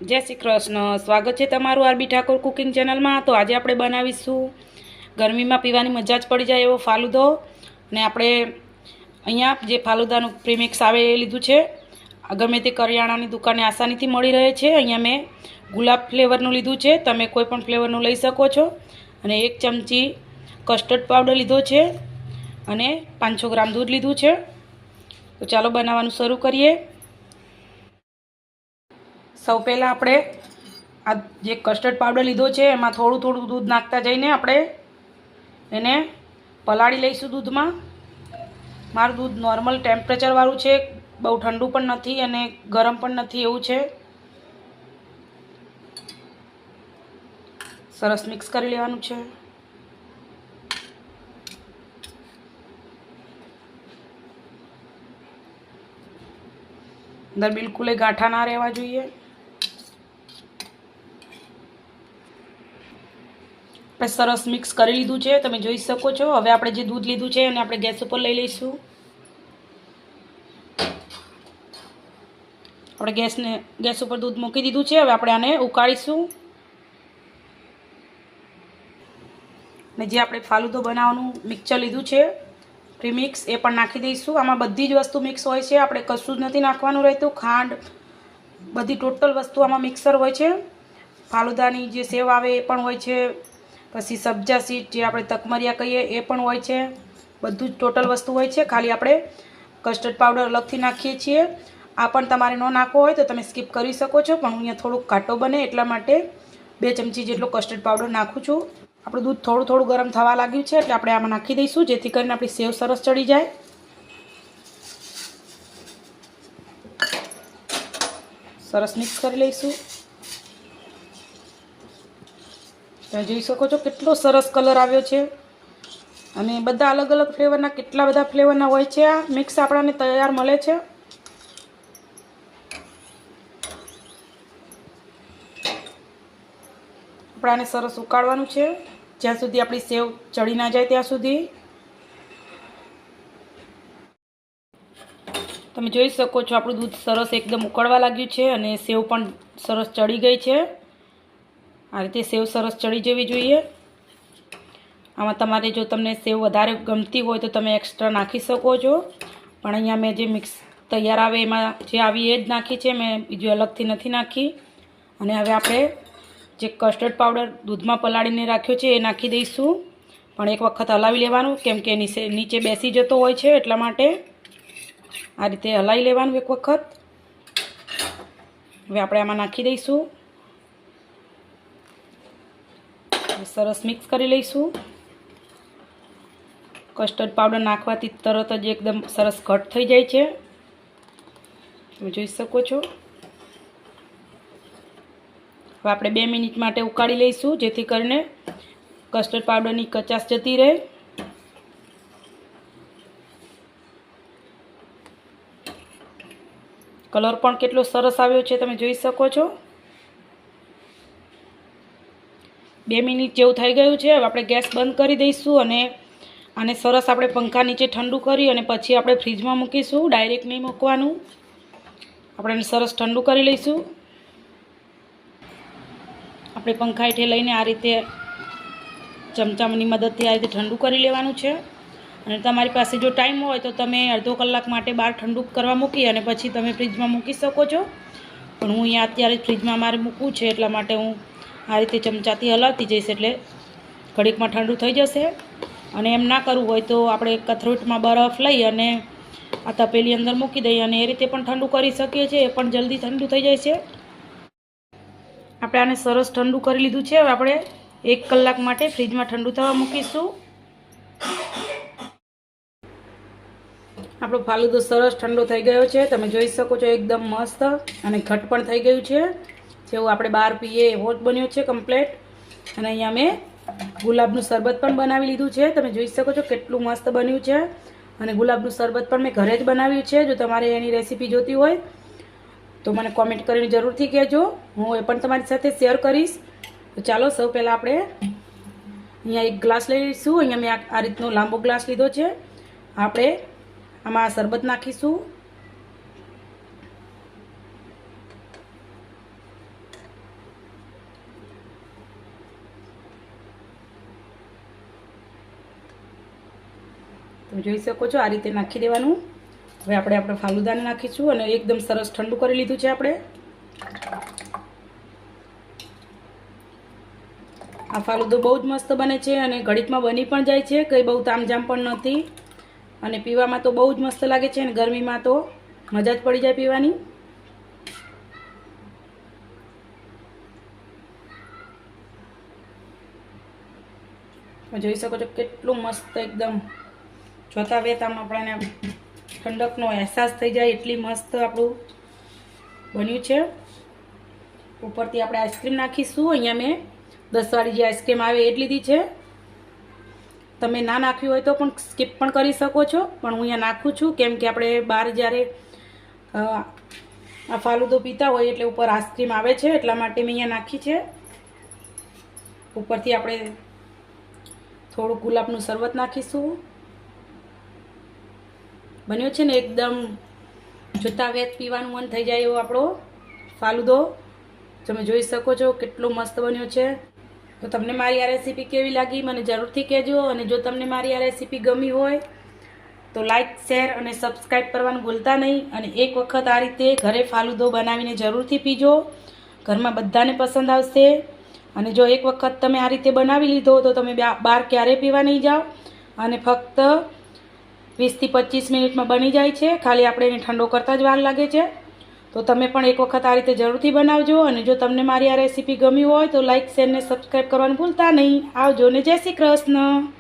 જય શ્રી કૃષ્ણ। સ્વાગત છે તમારું આરબી ઠાકોર કુકિંગ ચેનલમાં। તો આજે આપણે બનાવીશું ગરમીમાં પીવાની મજા જ પડી જાય એવો ફાલુદો। અને આપણે અહીંયા જે ફાલુદાનું પ્રીમિક્સ આવે એ લીધું છે। ગમે તે કરિયાણાની દુકાને આસાનીથી મળી રહે છે। અહીંયા મેં ગુલાબ ફ્લેવરનું લીધું છે, તમે કોઈ પણ ફ્લેવરનું લઈ શકો છો। અને 1 ચમચી કસ્ટર્ડ પાવડર લીધો છે અને 500 ગ્રામ દૂધ લીધું છે। તો ચાલો બનાવવાનું શરૂ કરીએ। સૌ પહેલાં આપણે આ જે કસ્ટર્ડ પાવડર લીધો છે એમાં થોડું થોડું દૂધ નાખતા જઈને આપણે એને પલાળી લઈશું દૂધમાં। મારું દૂધ નોર્મલ ટેમ્પરેચરવાળું છે, બહુ ઠંડુ પણ નથી અને ગરમ પણ નથી એવું છે। સરસ મિક્સ કરી લેવાનું છે। અંદર બિલકુલ ગાંઠા ના રહેવા જોઈએ। આપણે સરસ મિક્સ કરી લીધું છે, તમે જોઈ શકો છો। હવે આપણે જે દૂધ લીધું છે એને આપણે ગેસ ઉપર લઈ લઈશું। આપણે ગેસ ઉપર દૂધ મૂકી દીધું છે। હવે આપણે આને ઉકાળીશું ને જે આપણે ફાલુદો બનાવવાનું મિક્સર લીધું છે પ્રીમિક્સ એ પણ નાખી દઈશું। આમાં બધી જ વસ્તુ મિક્સ હોય છે, આપણે કશું જ નથી નાખવાનું રહેતું। ખાંડ બધી ટોટલ વસ્તુ આમાં મિક્સર હોય છે। ફાલુદાની જે સેવ આવે એ પણ હોય છે, પછી સબ્જા સીડ જે આપણે તકમરિયા કહીએ એ પણ હોય છે। બધું જ ટોટલ વસ્તુ હોય છે, ખાલી આપણે કસ્ટર્ડ પાવડર અલગથી નાખીએ છીએ। આ પણ તમારે ન નાખવો હોય તો તમે સ્કીપ કરી શકો છો, પણ હું અહીંયા થોડુંક ઘાટો બને એટલા માટે 2 ચમચી જેટલો કસ્ટર્ડ પાવડર નાખું છું। આપણું દૂધ થોડું થોડું ગરમ થવા લાગ્યું છે એટલે આપણે આમાં નાખી દઈશું, જેથી કરીને આપણી સેવ સરસ ચડી જાય। સરસ મિક્સ કરી લઈશું। તમે જોઈ શકો છો કેટલો સરસ કલર આવ્યો છે। અને બધા અલગ અલગ ફ્લેવરના, કેટલા બધા ફ્લેવરના હોય છે। આ મિક્સ આપણને તૈયાર મળે છે। આપણે આને સરસ ઉકાળવાનું છે, જ્યાં સુધી આપણી સેવ ચડી ના જાય ત્યાં સુધી। તમે જોઈ શકો છો આપણું દૂધ સરસ એકદમ ઉકળવા લાગ્યું છે અને સેવ પણ સરસ ચડી ગઈ છે। આ રીતે સેવ સરસ ચડી જવી જોઈએ। આમાં તમારે જો તમને સેવ વધારે ગમતી હોય તો તમે એક્સ્ટ્રા નાખી શકો છો, પણ અહીંયા મેં જે મિક્સ તૈયાર આવે એમાં જે આવી એ જ નાખી છે, મેં બીજું અલગથી નથી નાખી। અને હવે આપણે જે કસ્ટર્ડ પાવડર દૂધમાં પલાળીને રાખ્યો છે એ નાખી દઈશું, પણ એક વખત હલાવી લેવાનું, કેમ કે નીચે બેસી જતો હોય છે એટલા માટે આ રીતે હલાવી લેવાનું એક વખત। હવે આપણે આમાં નાખી દઈશું, સરસ મિક્સ કરી લઈશું। કસ્ટર્ડ પાવડર નાખવાથી તરત જ એકદમ સરસ ઘટ થઈ જાય છે, તમે જોઈ શકો છો। હવે આપણે 2 મિનિટ માટે ઉકાળી લઈશું, જેથી કરીને કસ્ટર્ડ પાવડરની કચાશ જતી રહે। કલર પણ કેટલો સરસ આવ્યો છે, તમે જોઈ શકો છો। 2 મિનિટ જેવું થઈ ગયું છે। હવે આપણે ગેસ બંધ કરી દઈશું અને આને સરસ આપણે પંખા નીચે ઠંડુ કરી અને પછી આપણે ફ્રીજમાં મૂકીશું, ડાયરેક્ટ નહીં મૂકવાનું। આપણે એને સરસ ઠંડુ કરી લઈશું। આપણે પંખા હેઠે લઈને આ રીતે ચમચાની મદદથી આ રીતે ઠંડુ કરી લેવાનું છે। અને તમારી પાસે જો ટાઈમ હોય તો તમે અડધો કલાક માટે બહાર ઠંડુ કરવા મૂકી અને પછી તમે ફ્રીજમાં મૂકી શકો છો, પણ હું અહીંયા અત્યારે ફ્રીજમાં મારે મૂકવું છે એટલા માટે હું આ રીતે ચમચાથી હલાવતી જઈશ, એટલે ઘડીકમાં ઠંડુ થઈ જશે। અને એમ ના કરવું હોય તો આપણે કથરોટમાં બરફ લઈ અને આ તપેલી અંદર મૂકી દઈએ અને એ રીતે પણ ઠંડુ કરી શકીએ છીએ, એ પણ જલ્દી ઠંડુ થઈ જાય છે। આપણે આને સરસ ઠંડુ કરી લીધું છે। હવે આપણે 1 કલાક માટે ફ્રીજમાં ઠંડુ થવા મૂકીશું। આપણો ફાલુદો સરસ ઠંડો થઈ ગયો છે, તમે જોઈ શકો છો એકદમ મસ્ત અને ઘટ પણ થઈ ગયું છે, જેવું આપણે બહાર પીએ એવો જ બન્યો છે કમ્પ્લેટ। અને અહીંયા મેં ગુલાબનું શરબત પણ બનાવી લીધું છે, તમે જોઈ શકો છો કેટલું મસ્ત બન્યું છે। અને ગુલાબનું શરબત પણ મેં ઘરે જ બનાવ્યું છે, જો તમારે એની રેસીપી જોતી હોય તો મને કોમેન્ટ કરીને જરૂરથી કહેજો, હું એ પણ તમારી સાથે શેર કરીશ। તો ચાલો સૌ પહેલાં આપણે અહીંયા 1 ગ્લાસ લઈ લઈશું। અહીંયા મેં આ રીતનો લાંબો ગ્લાસ લીધો છે। આપણે આમાં શરબત નાખીશું। તમે જોઈ શકો છો આ રીતે નાખી દેવાનું. હવે આપણે ફાલુદાને નાખીશું અને એકદમ સરસ ઠંડુ કરી લીધું છે આપણે. આ ફાલુદો બહુ જ મસ્ત બને છે અને ઘડીકમાં બની પણ જાય છે, કંઈ બહુ તામઝામ પણ નથી અને પીવામાં તો બહુ જ મસ્ત લાગે છે અને ગરમીમાં તો મજા જ પડી જાય પીવાની. જોઈ શકો છો કેટલું મસ્ત એકદમ જોતા વેતામાં આપણને ઠંડકનો અહેસાસ થઈ જાય એટલી મસ્ત આપણું બન્યું છે. ઉપરથી આપણે આઈસ્ક્રીમ નાખીશું. અહીંયા મેં 10 વાળી જે આઈસ્ક્રીમ આવે એ જ લીધી છે. તમે ના નાખ્યું હોય તો પણ સ્કીપ પણ કરી શકો છો, પણ હું અહીંયા નાખું છું કેમ કે આપણે બહાર જ્યારે આ ફાલુદો પીતા હોય એટલે ઉપર આઈસ્ક્રીમ આવે છે એટલા માટે મેં અહીંયા નાખી છે. ઉપરથી આપણે થોડું ગુલાબનું શરબત નાખીશું. બન્યો છે ને એકદમ જોતા વેત પીવાનું મન થઈ જાય એવો આપણો ફાલુદો. તમે જોઈ શકો છો કેટલો મસ્ત બન્યો છે. તો તમને મારી આ રેસીપી કેવી લાગી મને જરૂરથી કહેજો, અને જો તમને મારી આ રેસીપી ગમી હોય તો લાઈક, શેર અને સબસ્ક્રાઈબ કરવાનું ભૂલતા નહીં. અને એક વખત આ રીતે ઘરે ફાલુદો બનાવીને જરૂરથી પીજો, ઘરમાં બધાને પસંદ આવશે. અને જો એક વખત તમે આ રીતે બનાવી લીધો તો તમે બહાર ક્યારેય પીવા નહીં જાઓ, અને ફક્ત 20 થી 25 મિનિટમાં બની જાય છે. ખાલી આપણે એને ઠંડો કરતાં જ વાર લાગે છે. તો તમે પણ એક વખત આ રીતે જરૂરથી બનાવજો. અને જો તમને મારી આ રેસીપી ગમી હોય તો લાઈક, શેર ને સબસ્ક્રાઈબ કરવાનું ભૂલતા નહીં. આવજો ને જય શ્રી કૃષ્ણ.